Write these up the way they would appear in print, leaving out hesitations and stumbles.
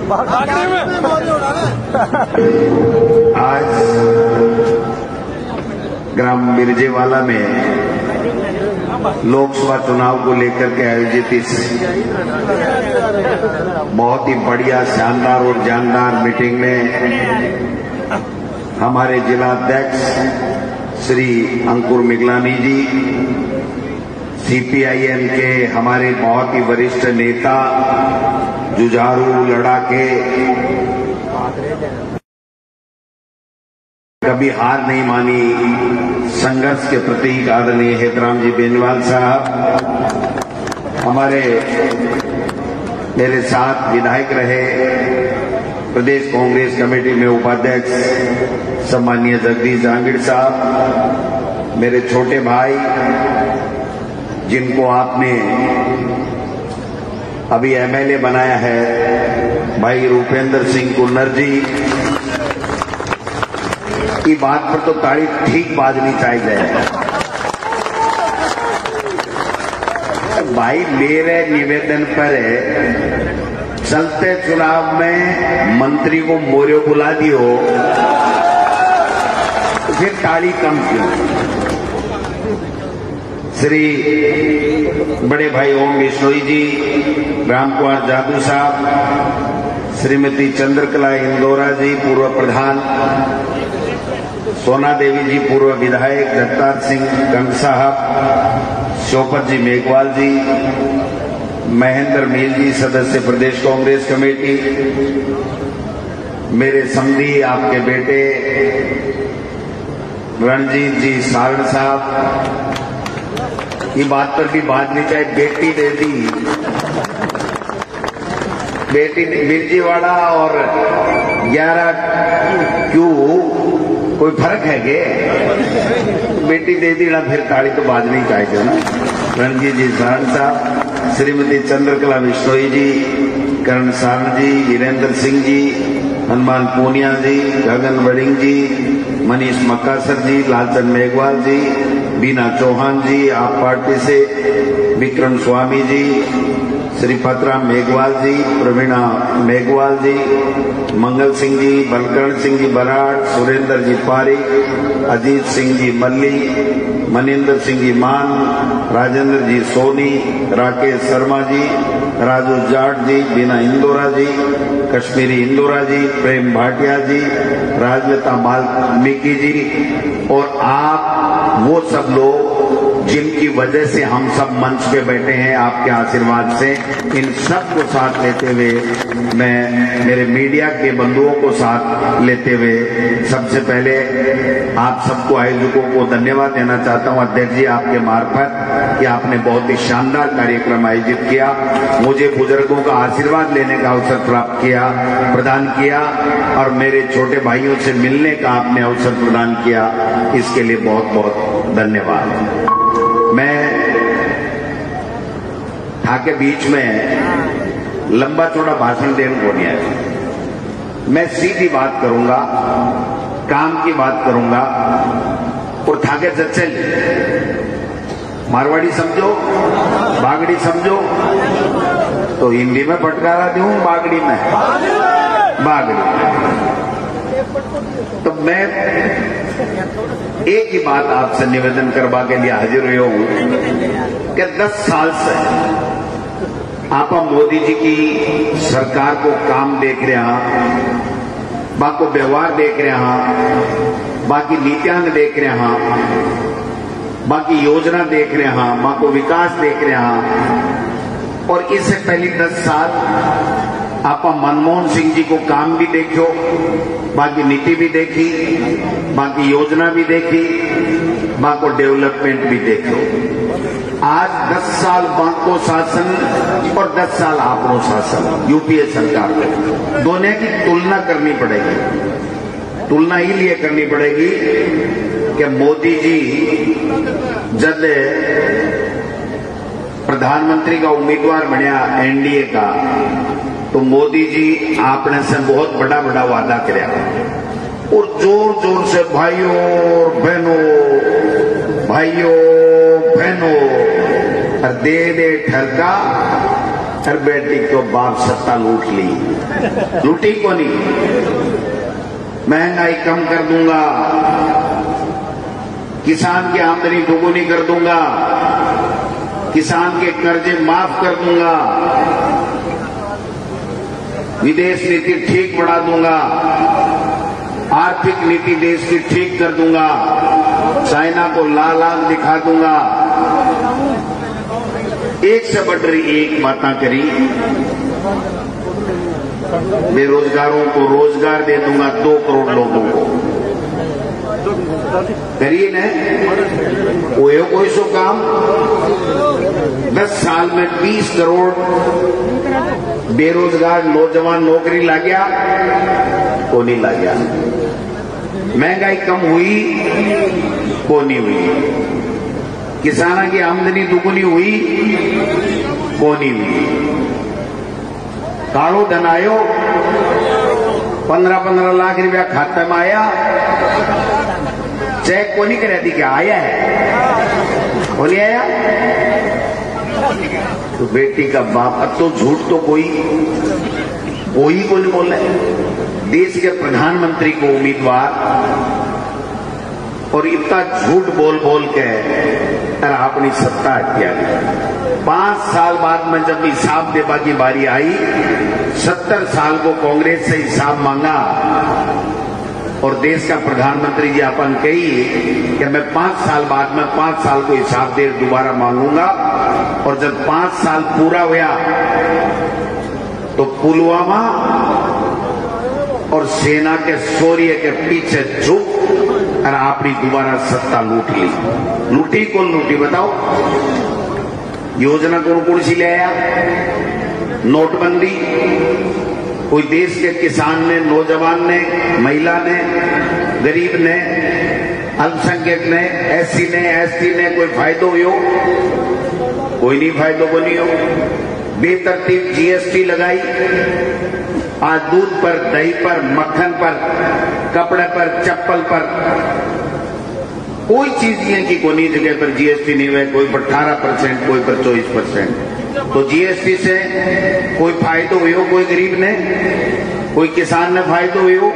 आज ग्राम मिर्जेवाला में लोकसभा चुनाव को लेकर के आयोजित इस बहुत ही बढ़िया शानदार और जानदार मीटिंग में हमारे जिला अध्यक्ष श्री अंकुर मिगलानी जी, सीपीआईएम के हमारे बहुत ही वरिष्ठ नेता, जुझारू लड़ाके, कभी हार नहीं मानी, संघर्ष के प्रतीक आदरणीय हेतराम जी बेनीवाल साहब, हमारे मेरे साथ विधायक रहे, प्रदेश कांग्रेस कमेटी में उपाध्यक्ष सम्माननीय जगदीश जहांगीर साहब, मेरे छोटे भाई जिनको आपने अभी एमएलए बनाया है, भाई रूपेंद्र सिंह कुन्नर जी की बात पर तो ताड़ी ठीक बाजनी चाहिए। भाई मेरे निवेदन पर चलते चुनाव में मंत्री को मोरियो बुला दियो तो फिर ताड़ी कम क्यों। श्री बड़े भाई ओम बिश्नोई जी, राम कुमार जादू साहब, श्रीमती चंद्रकला इंदौरा जी पूर्व प्रधान, सोना देवी जी पूर्व विधायक, जगतार सिंह गंग साहब, शोपत जी मेघवाल जी, महेंद्र मील जी सदस्य प्रदेश कांग्रेस कमेटी, मेरे समधी आपके बेटे रणजीत जी सारण साहब, ये बात पर भी बात नहीं चाहे, बेटी दे दी, बेटी मिर्जीवाड़ा और 11 क्यों कोई फर्क है के? बेटी दे दी ना, फिर ताड़ी तो बाजनी चाहिए ना। रणजीत जी सारण साहब, श्रीमती चंद्रकला बिश्नोई जी, करण सारण जी, वीरेंद्र सिंह जी, हनुमान पूनिया जी, गगन वड़िंग जी, मनीष मक्कासर जी, लालचंद मेघवाल जी, बीना चौहान जी, आप पार्टी से विक्रम स्वामी जी, श्री पतराम मेघवाल जी, प्रवीणा मेघवाल जी, मंगल सिंह जी, बलकरण सिंह जी बराड़, सुरेंद्र जी पारी, अजीत सिंह जी मल्ली, मनिंदर सिंह जी मान, राजेंद्र जी सोनी, राकेश शर्मा जी, राजू जाट जी, बीना इंदौरा जी, कश्मीरी इंदौरा जी, प्रेम भाटिया जी, राजलता वाल्मीकि जी और आप वो सब लोग जिनकी वजह से हम सब मंच पे बैठे हैं, आपके आशीर्वाद से, इन सब को साथ लेते हुए मैं मेरे मीडिया के बंधुओं को साथ लेते हुए सबसे पहले आप सबको आयोजकों को धन्यवाद देना चाहता हूं, अध्यक्ष जी आपके मार्फत कि आपने बहुत ही शानदार कार्यक्रम आयोजित किया, मुझे बुजुर्गों का आशीर्वाद लेने का अवसर प्राप्त किया, प्रदान किया और मेरे छोटे भाइयों से मिलने का आपने अवसर प्रदान किया, इसके लिए बहुत बहुत धन्यवाद। मैं थाके बीच में लंबा चौड़ा भाषण देने को नहीं आया, मैं सीधी बात करूंगा, काम की बात करूंगा और थाके चल मारवाड़ी समझो, बागड़ी समझो तो हिंदी में फटकारा दूं, बागड़ी में बागड़ी। तो मैं एक ही बात आपसे निवेदन करवा के लिए हाजिर हुआ हूं कि 10 साल से आप मोदी जी की सरकार को काम देख रहे हैं, बाकी व्यवहार देख रहे हैं, बाकी नीतियां देख रहे हैं, बाकी योजना देख रहे हैं, बाकी विकास देख रहे हैं और इससे पहले 10 साल आप मनमोहन सिंह जी को काम भी देखो, बाकी नीति भी देखी, बाकी योजना भी देखी, बाकी डेवलपमेंट भी देखो। आज 10 साल बाको शासन और 10 साल आपनो शासन, यूपीए सरकार को दोनों की तुलना करनी पड़ेगी। तुलना इसलिए करनी पड़ेगी कि मोदी जी जब प्रधानमंत्री का उम्मीदवार बनया एनडीए का, तो मोदी जी आपने से बहुत बड़ा बड़ा वादा कराया और जोर जोर से भाइयों बहनों और दे ठरका हर बेटी को बाप सत्ता लूट ली, लूटी को नहीं। महंगाई कम कर दूंगा, किसान की आमदनी दोगुनी कर दूंगा, किसान के कर्जे माफ कर दूंगा, विदेश नीति ठीक बढ़ा दूंगा, आर्थिक नीति देश की ठीक कर दूंगा, चाइना को लाल आंख दिखा दूंगा। एक से बढ़कर एक बातें करी। बेरोजगारों को रोजगार दे दूंगा 2 करोड़ लोगों को। करिए न कोई सो काम। 10 साल में 20 करोड़ बेरोजगार नौजवान नौकरी ला गया, को नहीं ला गया। महंगाई कम हुई, को नहीं हुई। किसानों की आमदनी दुगुनी हुई, को नहीं हुई। कालो धन आयो, 15-15 लाख रुपया खाते में आया, चेक को नहीं करा दी क्या आया है, को नहीं आया। तो बेटी का बाप, अब तो झूठ तो कोई को नहीं बोल रहे। देश के प्रधानमंत्री को उम्मीदवार और इतना झूठ बोल बोल के अपनी सत्ता हत्या की। 5 साल बाद में जब हिसाब देवा की बारी आई, 70 साल को कांग्रेस से हिसाब मांगा और देश का प्रधानमंत्री जी अपन कही कि मैं 5 साल बाद में 5 साल को हिसाब दे दोबारा मांगूंगा। और जब 5 साल पूरा हुआ तो पुलवामा और सेना के शौर्य के पीछे झुक और आपने दोबारा सत्ता लूट ली। लूटी कौन लूटी बताओ? योजना कौन सी ले आया? नोटबंदी। कोई देश के किसान ने, नौजवान ने, महिला ने, गरीब ने, अल्पसंख्यक ने, एससी ने, एसटी ने कोई फायदो हो? कोई नहीं फायदो बनी हो। बेतरतीब जीएसटी लगाई। आज दूध पर, दही पर, मक्खन पर, कपड़े पर, चप्पल पर, कोई चीज नहीं की कोई जगह पर जीएसटी नहीं हुआ। कोई पर 18%, कोई पर 24%। तो जीएसटी से कोई फायदो हुई हो? कोई गरीब ने, कोई किसान ने फायदो हुई हो?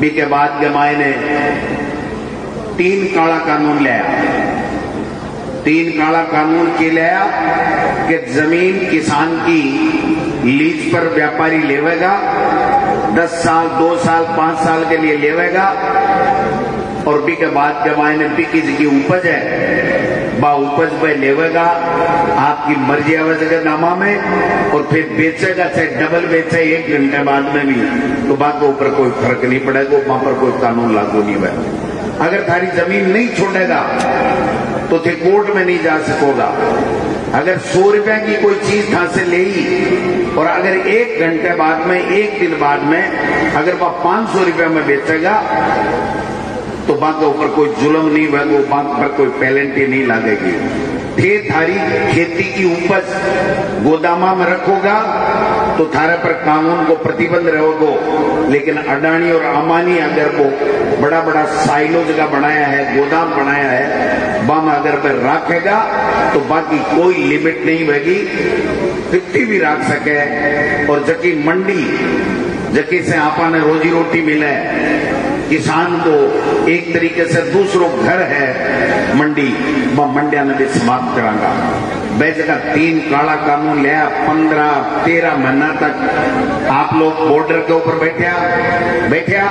बी के बाद गमाए ने 3 काला कानून लाया। 3 काला कानून के लाया कि जमीन किसान की लीज पर व्यापारी लेवेगा, 10 साल, 2 साल, 5 साल के लिए लेवेगा। और बी के बाद जमाए ने बिकी की उपज है, बा उपज पे लेवेगा, आपकी मर्जी आवेगा नामा में, और फिर बेचेगा, चाहे डबल बेचे 1 घंटे बाद में भी, तो बात के ऊपर कोई फर्क नहीं पड़ेगा, वहां पर कोई कानून लागू नहीं हुआ। अगर थारी जमीन नहीं छोड़ेगा तो थे कोर्ट में नहीं जा सकोगा। अगर 100 रुपए की कोई चीज था से ले और अगर 1 घंटे बाद में, 1 दिन बाद में अगर वह 500 रुपए में बेचेगा तो बात के ऊपर कोई जुल्म नहीं होगा, वो बात पर कोई पेनल्टी नहीं लगेगी। फिर थारी खेती की उपज गोदामा में रखोगा तो थारे पर कानून को प्रतिबंध रहेगा। लेकिन अडानी और अंबानी अगर वो बड़ा बड़ा साइलो जगह बनाया है, गोदाम बनाया है, बम अगर पर रखेगा तो बाकी कोई लिमिट नहीं होगी, कितनी भी रख सके। और जबकि मंडी, जबकि से आपने रोजी रोटी मिले, किसान को एक तरीके से दूसरों घर है मंडी, वह मंडिया ने भी समाप्त करांगा। वैसे का 3 काला कानून लिया, 15-13 महीना तक आप लोग बॉर्डर के ऊपर बैठा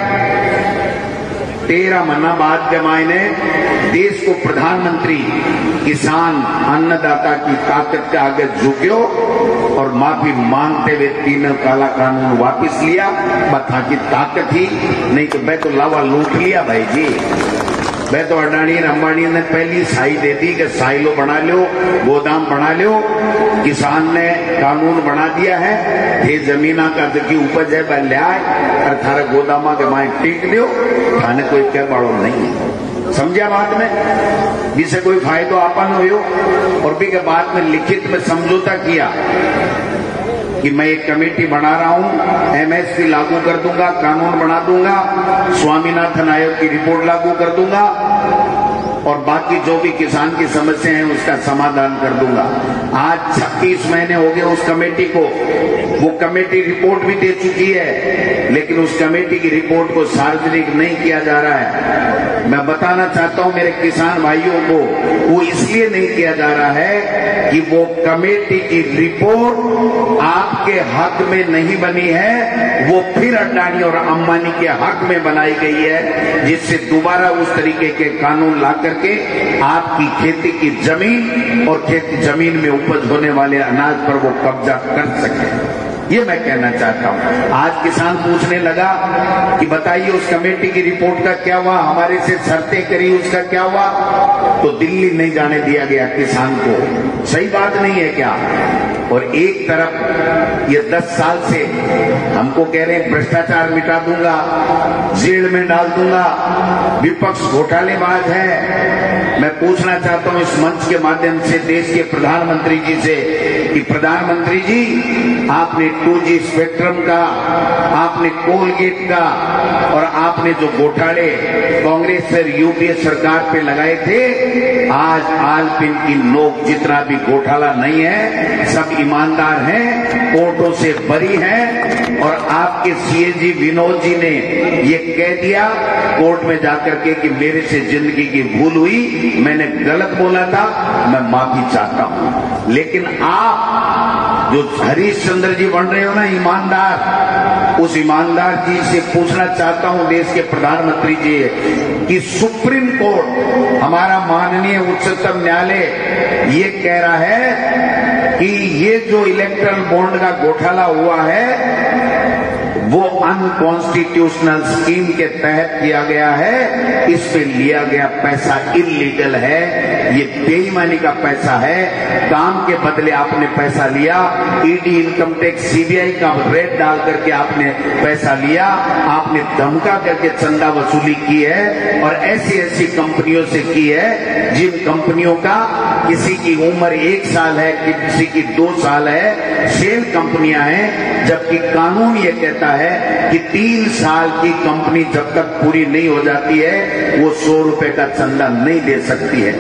13 महीना बाद जब आए देश को प्रधानमंत्री किसान अन्नदाता की ताकत के आगे झुक्यो और माफी मांगते हुए 3 काला कानून वापस लिया। बता की ताकत ही नहीं तो मैं तो लावा लूट लिया भाई जी। मैं तो अडानी और अंबानी ने पहली साई दे दी कि साइलो बना लो, गोदाम बना लो। किसान ने कानून बना दिया है, ये जमीना का की उपज है वह ले आए और थारा गोदामा के माए टीक दो, थाने कोई कह बाड़ो नहीं। समझा बात में? जिसे कोई फायदो आपन हो। और भी के बाद में लिखित में समझौता किया कि मैं एक कमेटी बना रहा हूं, एमएसपी लागू कर दूंगा, कानून बना दूंगा, स्वामीनाथन आयोग की रिपोर्ट लागू कर दूंगा। और बाकी जो भी किसान की समस्या है उसका समाधान कर दूंगा। आज 36 महीने हो गए उस कमेटी को, वो कमेटी रिपोर्ट भी दे चुकी है, लेकिन उस कमेटी की रिपोर्ट को सार्वजनिक नहीं किया जा रहा है। मैं बताना चाहता हूं मेरे किसान भाइयों को, वो इसलिए नहीं किया जा रहा है कि वो कमेटी की रिपोर्ट आपके हक में नहीं बनी है, वो फिर अडानी और अंबानी के हक में बनाई गई है, जिससे दोबारा उस तरीके के कानून ला करके आपकी खेती की जमीन और खेती जमीन में उपज होने वाले अनाज पर वो कब्जा कर सके। ये मैं कहना चाहता हूं। आज किसान पूछने लगा कि बताइए उस कमेटी की रिपोर्ट का क्या हुआ, हमारे से शर्तें करी उसका क्या हुआ, तो दिल्ली नहीं जाने दिया गया किसान को। सही बात नहीं है क्या? और एक तरफ ये 10 साल से हमको कह रहे हैं भ्रष्टाचार मिटा दूंगा, जेल में डाल दूंगा, विपक्ष घोटालेबाज है। मैं पूछना चाहता हूं इस मंच के माध्यम से देश के प्रधानमंत्री जी से कि प्रधानमंत्री जी, आपने 2G स्पेक्ट्रम का, आपने कोलगेट का और आपने जो घोटाले कांग्रेस और यूपीए सरकार पे लगाए थे, आज आलपिन की नोक जितना भी घोटाला नहीं है, सब ईमानदार हैं, कोर्टों से बरी हैं। और आपके सीएजी विनोद जी ने ये कह दिया कोर्ट में जाकर के कि मेरे से जिंदगी की भूल हुई, मैंने गलत बोला था, मैं माफी चाहता हूं। लेकिन आप जो हरीश चंद्र जी बन रहे हो ना ईमानदार, उस ईमानदार जी से पूछना चाहता हूं देश के प्रधानमंत्री जी कि सुप्रीम कोर्ट, हमारा माननीय उच्चतम न्यायालय ये कह रहा है कि ये जो इलेक्ट्रल बॉन्ड का घोटाला हुआ है वो अनकॉन्स्टिट्यूशनल स्कीम के तहत किया गया है, इस पे लिया गया पैसा इलीगल है, ये बेईमानी का पैसा है, काम के बदले आपने पैसा लिया, ईडी, इनकम टैक्स, सीबीआई का रेड डाल करके आपने पैसा लिया, आपने धमका करके चंदा वसूली की है और ऐसी ऐसी कंपनियों से की है जिन कंपनियों का किसी की उम्र 1 साल है, किसी की 2 साल है, सेल कंपनियां हैं, जबकि कानून ये कहता है कि 3 साल की कंपनी जब तक पूरी नहीं हो जाती है वो 100 रुपए का चंदा नहीं दे सकती है।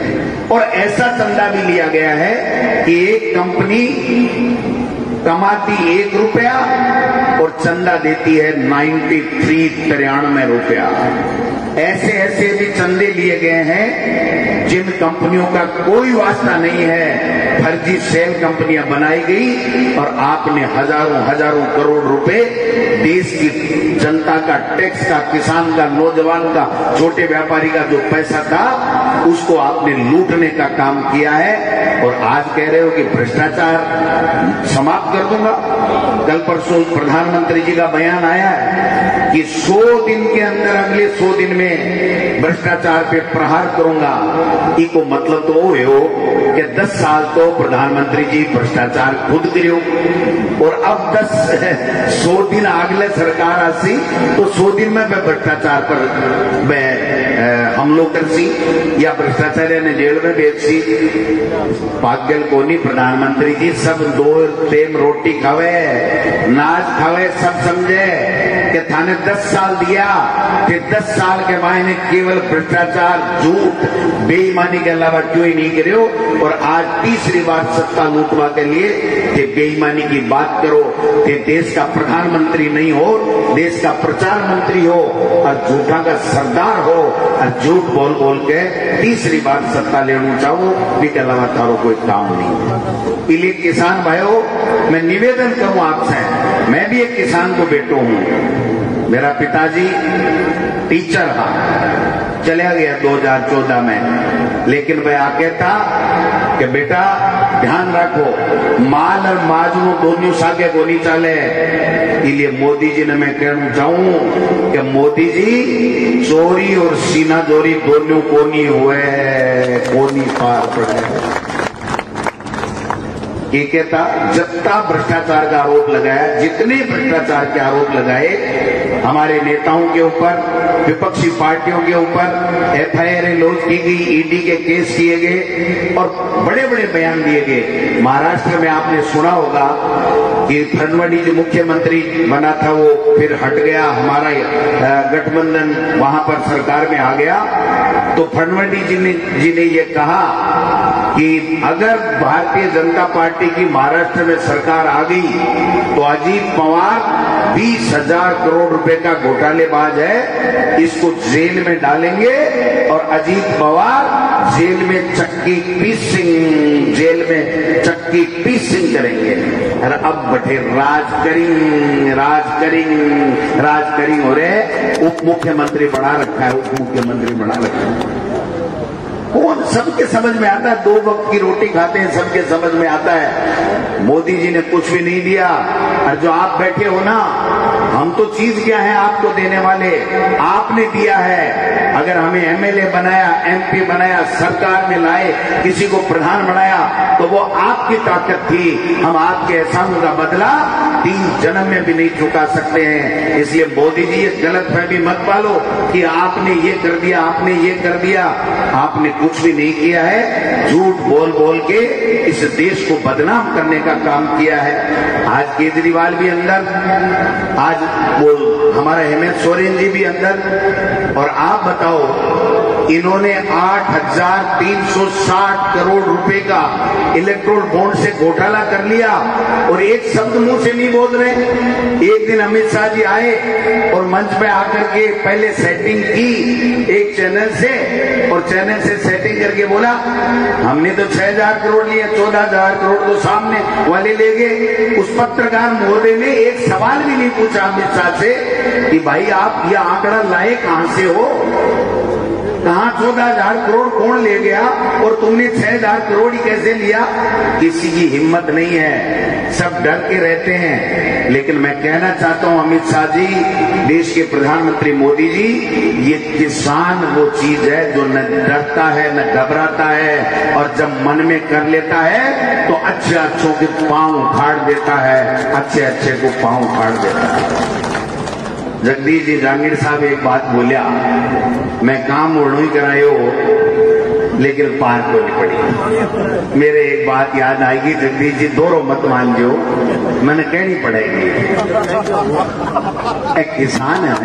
और ऐसा चंदा भी लिया गया है कि एक कंपनी कमाती 1 रुपया और चंदा देती है 93 रुपया। ऐसे ऐसे भी चंदे लिए गए हैं जिन कंपनियों का कोई वास्ता नहीं है, फर्जी सेल कंपनियां बनाई गई और आपने हजारों करोड़ रुपए देश की जनता का, टैक्स का, किसान का, नौजवान का, छोटे व्यापारी का जो पैसा था उसको आपने लूटने का काम किया है। और आज कह रहे हो कि भ्रष्टाचार समाप्त कर दूंगा। कल परसों प्रधानमंत्री जी का बयान आया है कि 100 दिन के अंदर, अगले 100 दिन में भ्रष्टाचार पे प्रहार करूंगा। इको मतलब तो हो कि 10 साल तो प्रधानमंत्री जी भ्रष्टाचार खुद करियो और अब 100 दिन अगले सरकार आसी तो 100 दिन में भ्रष्टाचार पर हम लोग कर सी या भ्रष्टाचार्य ने जेल में भेज सी। पागल को नहीं प्रधानमंत्री जी, सब 2 टाइम रोटी खावे, नाच खावे, सब समझे कि थाने 10 साल दिया, फिर 10 साल के मायने केवल भ्रष्टाचार, झूठ, बेईमानी के अलावा क्यों ही नहीं करो। और आज तीसरी बार सत्ता लूटवा के लिए कि बेईमानी की बात करो कि देश का प्रधानमंत्री नहीं हो, देश का प्रचार मंत्री हो और झूठा का सरदार हो और झूठ बोल बोल के तीसरी बार सत्ता लेना चाहो, इसके अलावा तारो कोई काम नहीं। इसलिए किसान भाइयों, मैं निवेदन करूं आपसे, मैं भी एक किसान को बेटो हूं। मेरा पिताजी टीचर था, चला गया 2014 में, लेकिन मैं आके था कि बेटा ध्यान रखो, माल और माजनू दोनों सागे को नहीं चले। इसलिए मोदी जी ने मैं कहना चाहूं कि मोदी जी चोरी और सीना चोरी दोनों को नहीं हुए, को नहीं पार पड़े। ये कहता जितना भ्रष्टाचार का आरोप लगाया, जितने भ्रष्टाचार के आरोप लगाए, हमारे नेताओं के ऊपर, विपक्षी पार्टियों के ऊपर एफआईआर लॉन्च की गई, ईडी के केस किए गए और बड़े बड़े बयान दिए गए। महाराष्ट्र में आपने सुना होगा कि फडणवीस जो मुख्यमंत्री बना था वो फिर हट गया, हमारा गठबंधन वहां पर सरकार में आ गया। तो फडणवीस जी ने ये कहा कि अगर भारतीय जनता पार्टी की महाराष्ट्र में सरकार आ गई तो अजीत पवार 20,000 करोड़ रुपए का घोटालेबाज है, इसको जेल में डालेंगे और अजीत पवार जेल में चक्की पीसिंग करेंगे। अरे अब बटे राज करिंग हो रहे, उप मुख्यमंत्री बना रखा है, उप मुख्यमंत्री बना रखा है। कौन सबके समझ में आता है, 2 वक्त की रोटी खाते हैं, सबके समझ में आता है। मोदी जी ने कुछ भी नहीं दिया और जो आप बैठे हो ना, हम तो चीज क्या है आपको देने वाले, आपने दिया है। अगर हमें एमएलए बनाया, एमपी बनाया, सरकार में लाए, किसी को प्रधान बनाया तो वो आपकी ताकत थी। हम आपके एहसानों का बदला 3 जन्म में भी नहीं चुका सकते हैं। इसलिए मोदी जी ये गलतफहमी मत पालो कि आपने ये कर दिया, आपने ये कर दिया। आपने कुछ भी नहीं किया है, झूठ बोल बोल के इस देश को बदनाम करने का काम किया है। आज केजरीवाल भी अंदर, आज वो हमारा हेमंत सोरेन जी भी अंदर, और आप बताओ इन्होंने 8,360 करोड़ रुपए का इलेक्ट्रोल बॉन्ड से घोटाला कर लिया और एक शब्द मुंह से नहीं बोल रहे। एक दिन अमित शाह जी आए और मंच पे आकर के पहले सेटिंग की एक चैनल से, और चैनल से सेटिंग करके बोला हमने तो 6,000 करोड़ लिए, 14,000 करोड़ तो सामने वाले ले गए। उस पत्रकार महोदय ने एक सवाल भी नहीं पूछा अमित शाह से कि भाई आप ये आंकड़ा लाए कहां से हो, कहां 14,000 करोड़ कौन ले गया और तुमने 6,000 करोड़ ही कैसे लिया। किसी की हिम्मत नहीं है, सब डर के रहते हैं। लेकिन मैं कहना चाहता हूं अमित शाह जी, देश के प्रधानमंत्री मोदी जी, ये किसान वो चीज है जो न डरता है न घबराता है, और जब मन में कर लेता है तो अच्छे अच्छों के पांव उखाड़ देता है, अच्छे अच्छे को पांव उखाड़ देता है। जगदीश जी जहांगीर साहब एक बात बोलिया, मैं काम उड़ो ही करायो लेकिन पार को नहीं पड़ी। मेरे एक बात याद आएगी, जगदीश जी दोरो मत मान जो, मैंने कहनी पड़ेगी। एक किसान है,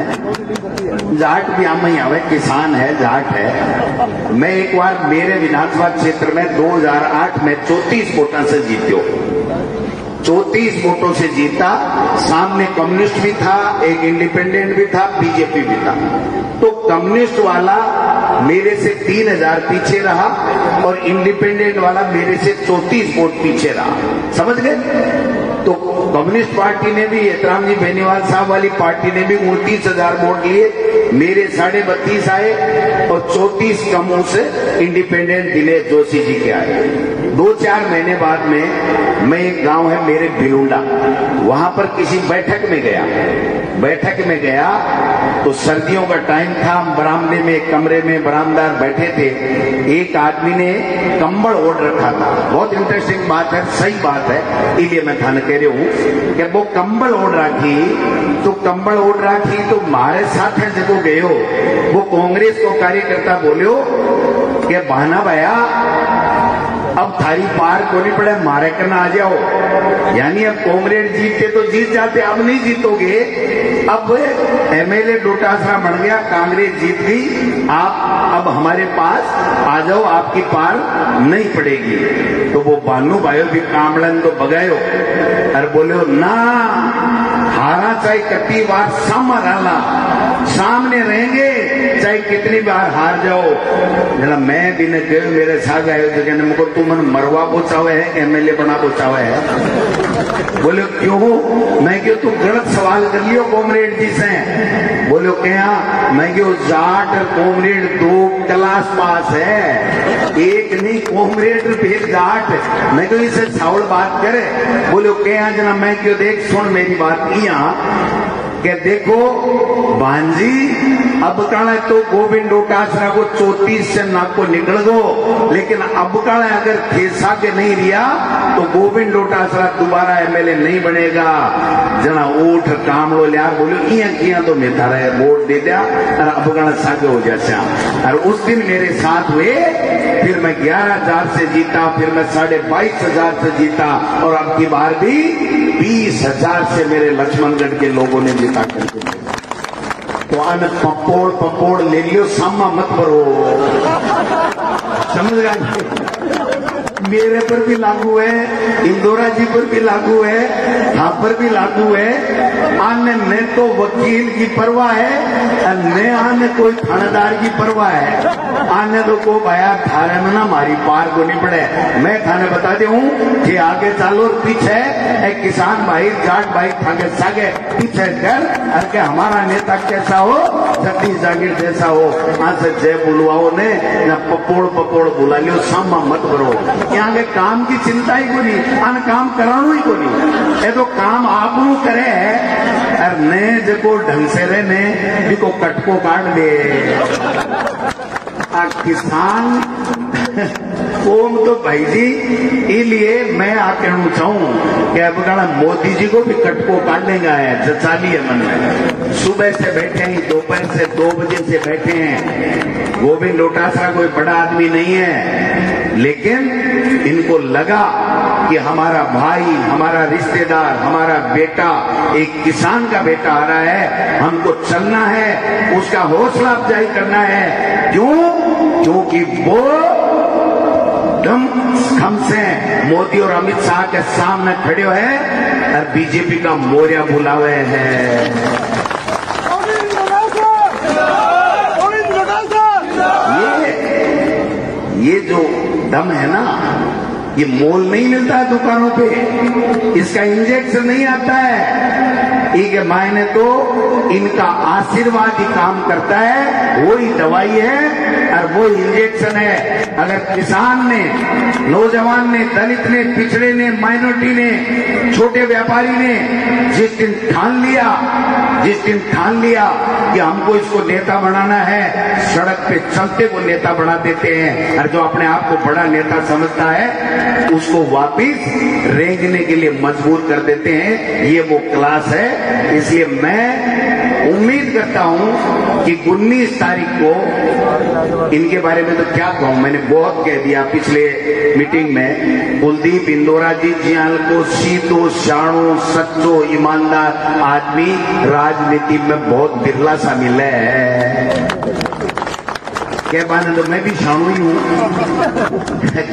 जाट भी आम ही आवे, किसान है, जाट है। मैं एक बार मेरे विधानसभा क्षेत्र में 2008 में 34 वोटों से जीत्यो, 34 वोटों से जीता। सामने कम्युनिस्ट भी था, एक इंडिपेंडेंट भी था, बीजेपी भी था। तो कम्युनिस्ट वाला मेरे से 3,000 पीछे रहा और इंडिपेंडेंट वाला मेरे से 34 वोट पीछे रहा। समझ गए? तो कम्युनिस्ट पार्टी ने भी, एतराम जी बेनीवाल साहब वाली पार्टी ने भी 29,000 वोट लिए, मेरे 32.5 आए और 34 कमों से इंडिपेंडेंट दिनेश जोशी जी के आए। 2-4 महीने बाद में मैं, एक गांव है मेरे बिलुंडा, वहां पर किसी बैठक में गया तो सर्दियों का टाइम था, बरामदे में, एक कमरे में बरामदार बैठे थे। एक आदमी ने कंबल ओढ़ रखा था, बहुत इंटरेस्टिंग बात है, सही बात है, इसलिए मैं थाने कह रही हूं कि वो कंबल ओढ़ रखी, तो हमारे साथ है जब गए हो, वो कांग्रेस को कार्यकर्ता बोलो कि बहाना भैया अब थारी पार को नहीं पड़े, मारे करना आ जाओ। यानी अब कांग्रेस जीतते तो जीत जाते, अब नहीं जीतोगे। अब एमएलए डोटासरा बन गया, कांग्रेस जीत गई, आप अब हमारे पास आ जाओ, आपकी पार नहीं पड़ेगी। तो वो बानू भाइयों भी कामड़न तो बगायो और बोले ना, हारा चाहे कितनी बार सामने रहेंगे, चाहे कितनी बार हार जाओ। जरा मैं भी न गयो, मेरे साथ आयो तो कहने मुझको तू मन मरवा बोचावे है, एमएलए बना बोचावे है। बोले क्यों? मैं क्यों तू गलत सवाल कर लियो कॉमरेड जी से। बोलो क्या? मैं क्यों जाट कॉमरेड 2 क्लास पास है, एक नहीं कॉमरेड फिर जाट। मैं क्यों इसे साउल बात करे। बोलो क्या जना? मैं क्यों देख सुन मेरी बात यहाँ, कि देखो भांजी अब काले तो गोविंद डोटासरा को 34 से नाक को निकल गो, लेकिन अब काले अगर खेसा के नहीं रिया तो गोविंद डोटासरा दोबारा एमएलए नहीं बनेगा। जना ऊठ कामड़ो लिया बोलो इया किया तो मैं थारा वोट दे दिया और अब काले सागे हो जाए। और उस दिन मेरे साथ हुए, फिर मैं 11,000 से जीता, फिर मैं 22,500 से जीता और अब की बार भी 20,000 से मेरे लक्ष्मणगढ़ के लोगों ने जीता करके। तो अन पपोड़ ले लियो, सामा मत भरो, समझ गए? मेरे पर भी लागू है, इंदौरा जी पर भी लागू है, हम पर भी लागू है। आने न तो वकील की परवाह है, न आने कोई थानेदार की परवाह है। आने तो को भाया थाने में ना मारी पार को नहीं पड़े। मैं थाने बता दे हूँ कि आगे चालो और पीछे एक किसान भाई जाट भाई थाके सागे पीछे कर, और के हमारा नेता कैसा हो, जगदीश जागीर जैसा हो। आज से जय बुलवाओ ने पपोड़ बुला लियो, सामा मत करो। यहाँ के काम की चिंता ही को नहीं, अन काम करानो ही को नहीं। ये तो काम आप करे और ने जो ढंग से रहने जिको कटको काट दे। किसान ओम तो भाई जी, इसलिए मैं आ कहना चाहूं कि अब मोदी जी को भी कटको काटने का है, जचाली है मन में। सुबह से बैठे हैं, दोपहर से 2 बजे से बैठे हैं। गोविंद डोटासरा कोई बड़ा आदमी नहीं है, लेकिन इनको लगा कि हमारा भाई, हमारा रिश्तेदार, हमारा बेटा, एक किसान का बेटा आ रहा है, हमको चलना है, उसका हौसला अफजाई करना है। क्यों? क्योंकि वो हम से मोदी और अमित शाह के सामने खड़े है और बीजेपी का मोर्या बुलावे है। ये जो दम है ना, ये मोल नहीं मिलता है दुकानों पे, इसका इंजेक्शन नहीं आता है। ये मायने तो इनका आशीर्वाद ही काम करता है, वही दवाई है और वो इंजेक्शन है। अगर किसान ने, नौजवान ने, दलित ने, पिछड़े ने, माइनॉरिटी ने, छोटे व्यापारी ने जिस दिन ठान लिया कि हमको इसको नेता बनाना है, सड़क पे चलते को नेता बना देते हैं, और जो अपने आप को बड़ा नेता समझता है उसको वापिस रेंगने के लिए मजबूर कर देते हैं। ये वो क्लास है। इसलिए मैं उम्मीद करता हूं कि 19 तारीख को, इनके बारे में तो क्या कहूं, मैंने बहुत कह दिया पिछले मीटिंग में। कुलदीप इंदौरा जी जियाल को सीधो, शाणो, सच्चो, ईमानदार आदमी राजनीति में बहुत बिरला सा मिला है। कह पाने तो मैं भी शाणू ही हूं,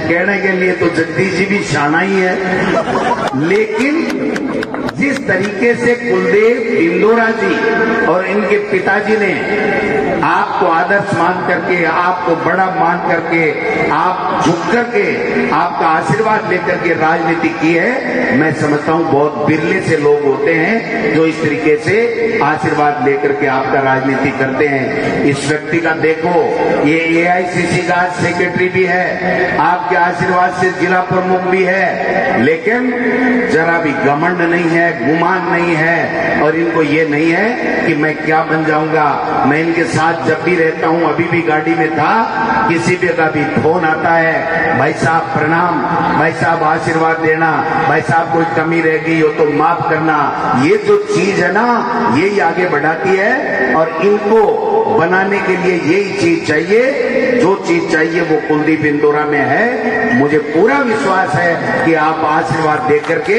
कहने के लिए तो जगदीश जी भी शाना ही है, लेकिन जिस तरीके से कुलदीप इंदौरा जी और इनके पिताजी ने आपको आदर्श मान करके, आपको बड़ा मान करके, आप झुक करके, आपका आशीर्वाद लेकर के राजनीति की है, मैं समझता हूं बहुत बिरले से लोग होते हैं जो इस तरीके से आशीर्वाद लेकर के आपका राजनीति करते हैं। इस व्यक्ति का देखो, ये एआईसीसी का सेक्रेटरी भी है, आपके आशीर्वाद से जिला प्रमुख भी है, लेकिन जरा भी घमंड नहीं है, गुमान नहीं है, और इनको ये नहीं है कि मैं क्या बन जाऊंगा। मैं इनके साथ जब भी रहता हूं, अभी भी गाड़ी में था, किसी भी का भी फोन आता है, भाई साहब प्रणाम, भाई साहब आशीर्वाद देना, भाई साहब कोई कमी रह गई हो तो माफ करना। ये जो चीज है ना, यही आगे बढ़ाती है, और इनको बनाने के लिए यही चीज चाहिए। जो चीज चाहिए वो कुलदीप इंदौरा में है। मुझे पूरा विश्वास है कि आप आशीर्वाद देकर के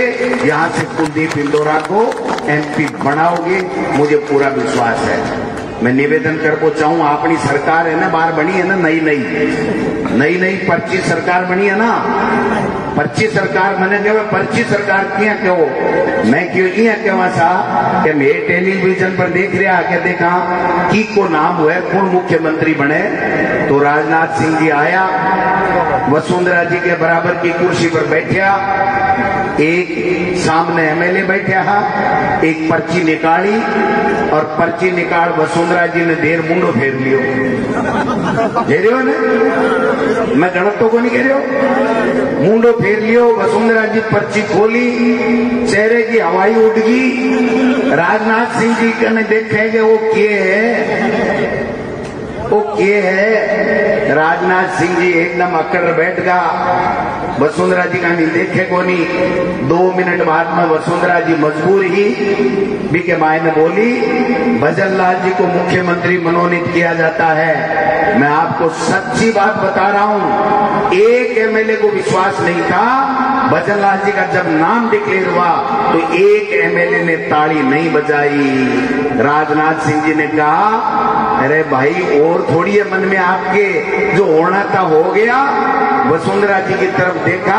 यहां से कुलदीप इंदौरा को एमपी बनाओगे, मुझे पूरा विश्वास है। मैं निवेदन करको चाहूं, अपनी सरकार है ना, बाहर बनी है ना, नई पर्ची सरकार बनी है ना, पर्ची सरकार मैंने कहा पर्ची सरकार क्या कहो, मैं क्यों इं कहवा सा कि मैं टेलीविजन पर देख रहा के देखा की को नाम हुआ कौन मुख्यमंत्री बने, तो राजनाथ सिंह जी आया, वसुंधरा जी के बराबर की कुर्सी पर बैठा, एक सामने एमएलए बैठा हा, एक पर्ची निकाली और पर्ची निकाल वसुंधरा जी ने देर मुंडो फेर लियो। कह रहे हो ने, मैं गलत तो को नहीं कह रहे हो। मुंडो फेर लियो, वसुंधरा जी पर्ची खोली, चेहरे की हवाई उड़ गई। राजनाथ सिंह जी ने देखेंगे वो किए है, वो किए है। राजनाथ सिंह जी एकदम अकड़ बैठ गया। वसुंधरा जी का नहीं देखे को नहीं। 2 मिनट बाद में वसुंधरा जी मजबूर ही बीके माए ने बोली, भजन लाल जी को मुख्यमंत्री मनोनीत किया जाता है। मैं आपको सच्ची बात बता रहा हूं, एक एमएलए को विश्वास नहीं था। भजन लाल जी का जब नाम डिक्लेयर हुआ तो एक एमएलए ने ताली नहीं बजाई। राजनाथ सिंह जी ने कहा, अरे भाई और थोड़ी है मन में आपके, जो होना था हो गया। वसुंधरा जी की तरफ देखा,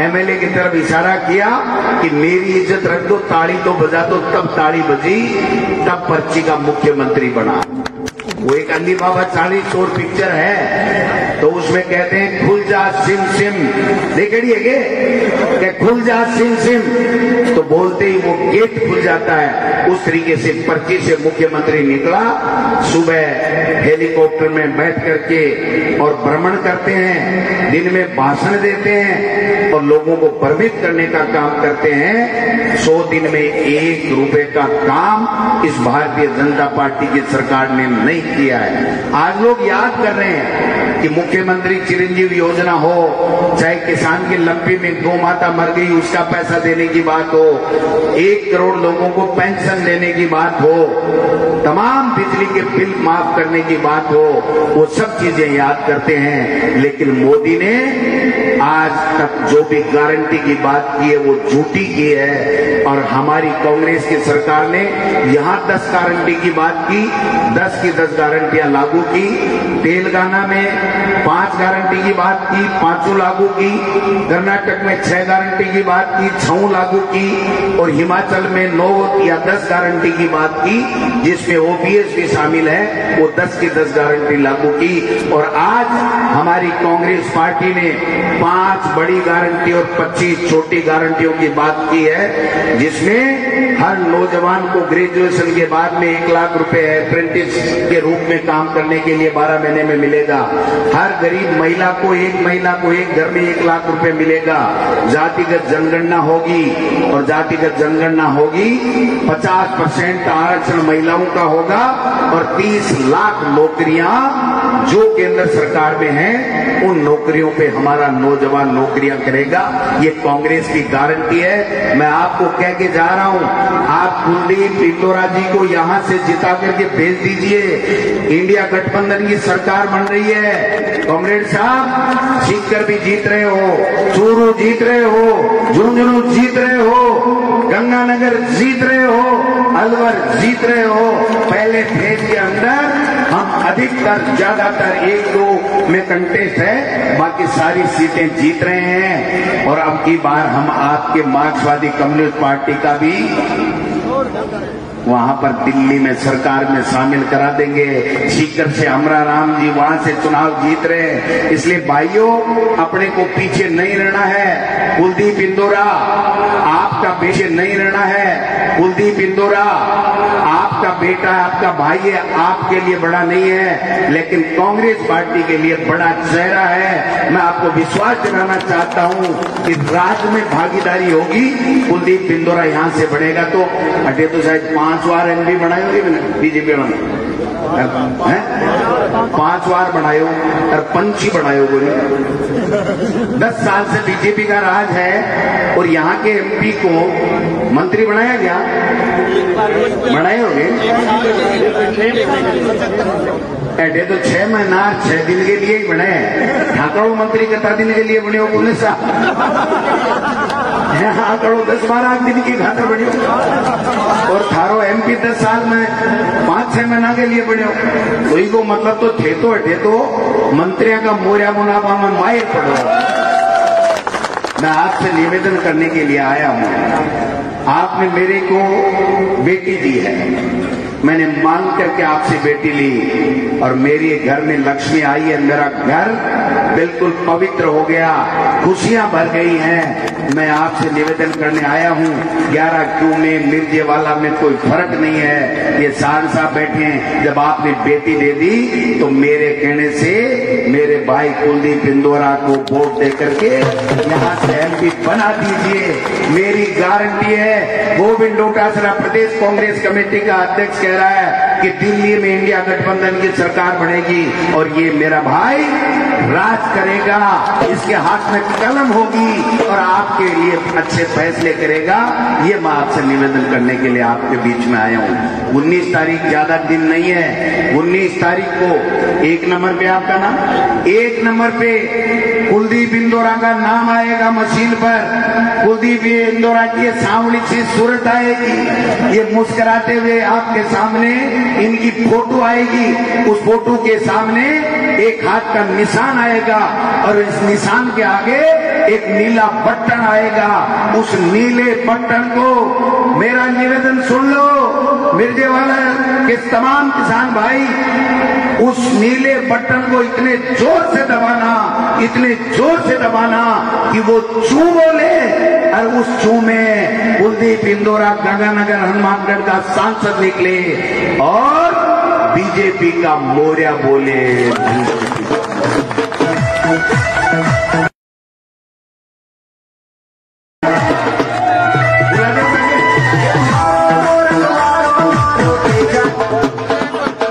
एमएलए की तरफ इशारा किया कि मेरी इज्जत रख दो, ताली तो बजा दो। तब ताली बजी, तब पर्ची का मुख्यमंत्री बना। वो एक अली बाबा 40 और पिक्चर है, तो उसमें कहते हैं खुल जा सिम सिम, देखिए के खुल जा सिम सिम, तो बोलते ही वो गेट खुल जाता है। उस तरीके से पर्ची से मुख्यमंत्री निकला। सुबह हेलीकॉप्टर में बैठ करके और भ्रमण करते हैं, दिन में भाषण देते हैं और लोगों को भ्रमित करने का काम करते हैं। 100 दिन में 1 रुपए का काम इस भारतीय जनता पार्टी की सरकार ने नहीं किया है। आज लोग याद कर रहे हैं कि मुख्यमंत्री चिरंजीवी योजना हो, चाहे किसान की लंपी में 2 माता मर गई उसका पैसा देने की बात हो, 1 करोड़ लोगों को पेंशन देने की बात हो, तमाम बिजली के बिल माफ करने की बात हो, वो सब चीजें याद करते हैं। लेकिन मोदी ने आज तक जो भी गारंटी की बात की है वो झूठी की है। और हमारी कांग्रेस की सरकार ने यहां 10 गारंटी की बात की, 10 की 10 गारंटियां लागू की। तेलंगाना में 5 गारंटी की बात की, 5 लागू की। कर्नाटक में 6 गारंटी की बात की, 6 लागू की। और हिमाचल में 9 या 10 गारंटी की बात की, जिसमें ओपीएस भी शामिल है, वो 10 की 10 गारंटी लागू की। और आज हमारी कांग्रेस पार्टी ने 5 बड़ी गारंटी और 25 छोटी गारंटियों की बात की है, जिसमें हर नौजवान को ग्रेजुएशन के बाद में 1 लाख रुपए अप्रेंटिस के रूप में काम करने के लिए 12 महीने में मिलेगा। हर गरीब महिला को एक घर में 1 लाख रुपए मिलेगा। जातिगत जनगणना होगी और जातिगत जनगणना होगी 50% आरक्षण महिलाओं का होगा और 30 लाख नौकरियां जो केंद्र सरकार में हैं, उन नौकरियों पे हमारा नौजवान नौकरियां करेगा। ये कांग्रेस की गारंटी है। मैं आपको कह के जा रहा हूं, आप कुलदीप पिंडोरा जी को यहां से जिता करके भेज दीजिए। इंडिया गठबंधन की सरकार बन रही है। कांग्रेस साहब, सीकर भी जीत रहे हो, चूरू जीत रहे हो, झुंझुनू जीत रहे हो, गंगानगर जीत रहे हो, अलवर जीत रहे हो। पहले फेज के अंदर हम अधिकतर ज्यादातर 1-2 में कंटेस्ट है, बाकी सारी सीटें जीत रहे हैं। और अब की बार हम आपके मार्क्सवादी कम्युनिस्ट पार्टी का भी वहां पर दिल्ली में सरकार में शामिल करा देंगे। सीकर से अमरा राम जी वहां से चुनाव जीत रहे हैं। इसलिए भाइयों, अपने को पीछे नहीं रहना है। कुलदीप इंदौरा आपका पीछे नहीं रहना है। कुलदीप इंदौरा आपका बेटा, आपका भाई है, आपके लिए बड़ा नहीं है, लेकिन कांग्रेस पार्टी के लिए बड़ा चेहरा है। मैं आपको विश्वास दिलाना चाहता हूं कि राज्य में भागीदारी होगी, कुलदीप इंदौरा यहां से बढ़ेगा। तो अटे तो शायद 5 बार एमपी बनाए होगी बीजेपी में, 5 बार बनाए हो और पंची बनाए हो। 10 साल से बीजेपी का राज है और यहाँ के एमपी को मंत्री बनाया गया, बनाए होंगे ऐसे तो 6 महीना 6 दिन के लिए ही बने। ठाकरो मंत्री कितना दिन के लिए बने हो? 19 साल। हाँ करो 10-12 दिन की खातर बने हो। और थारो एमपी 10 साल में 5-6 महीना के लिए बने हो। वही को मतलब तो थे तो मंत्रियों का मोरिया मुनाफा में माहिर पड़ो। मैं आपसे निवेदन करने के लिए आया हूं। आपने मेरे को बेटी दी है, मैंने मांग करके आपसे बेटी ली और मेरे घर में लक्ष्मी आई है। मेरा घर बिल्कुल पवित्र हो गया, खुशियां भर गई हैं। मैं आपसे निवेदन करने आया हूं, 11 क्यों में मिर्जेवाला में कोई फर्क नहीं है। ये सांड साहब बैठे हैं, जब आपने बेटी दे दी तो मेरे कहने से मेरे भाई कुलदीप इंदौरा को वोट दे करके यहाँ से एमपी बना दीजिए। मेरी गारंटी है। गोविंद डोटासरा प्रदेश कांग्रेस कमेटी का अध्यक्ष कह रहा है कि दिल्ली में इंडिया गठबंधन की सरकार बनेगी और ये मेरा भाई राज करेगा, इसके हाथ में कलम होगी और आपके लिए अच्छे फैसले करेगा। ये मैं आपसे निवेदन करने के लिए आपके बीच में आया हूं। 19 तारीख ज्यादा दिन नहीं है। 19 तारीख को 1 नंबर पे आपका नाम, 1 नंबर पे कुलदीप इंदौरा का नाम आएगा मशीन पर। कुलदीप इंदौरा की सांवली सी सूरत आएगी, ये मुस्कुराते हुए आपके सामने इनकी फोटो आएगी। उस फोटो के सामने एक हाथ का निशान आएगा और इस निशान के आगे एक नीला बटन आएगा। उस नीले बटन को, मेरा निवेदन सुन लो मिर्जेवाला के तमाम किसान भाई, उस नीले बटन को इतने जोर से दबाना, इतने जोर से दबाना कि वो चू बोले और उस चू में कुलदीप इंदौरा गंगानगर हनुमानगढ़ का सांसद निकले और बीजेपी का मोर्या बोले।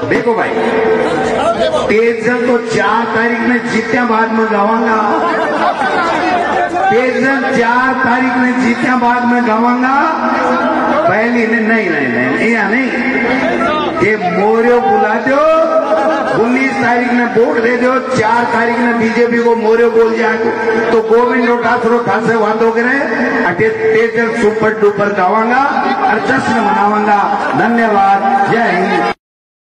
देखो भाई, तेजल तो 4 तारीख में जीत्या बाद में गावांगा। तेजल 4 तारीख में जीत्या बाद में गावांगा। पहली नहीं या नहीं, ये मोरियो बुला दो, 19 तारीख में वोट दे दो, 4 तारीख में बीजेपी को मोरियो बोल जाए तो गोविंद डोटासरा खासे वादों करे तेजल सुपर डुपर गावांगा और जश्न मनावांगा। धन्यवाद। जय हिंद।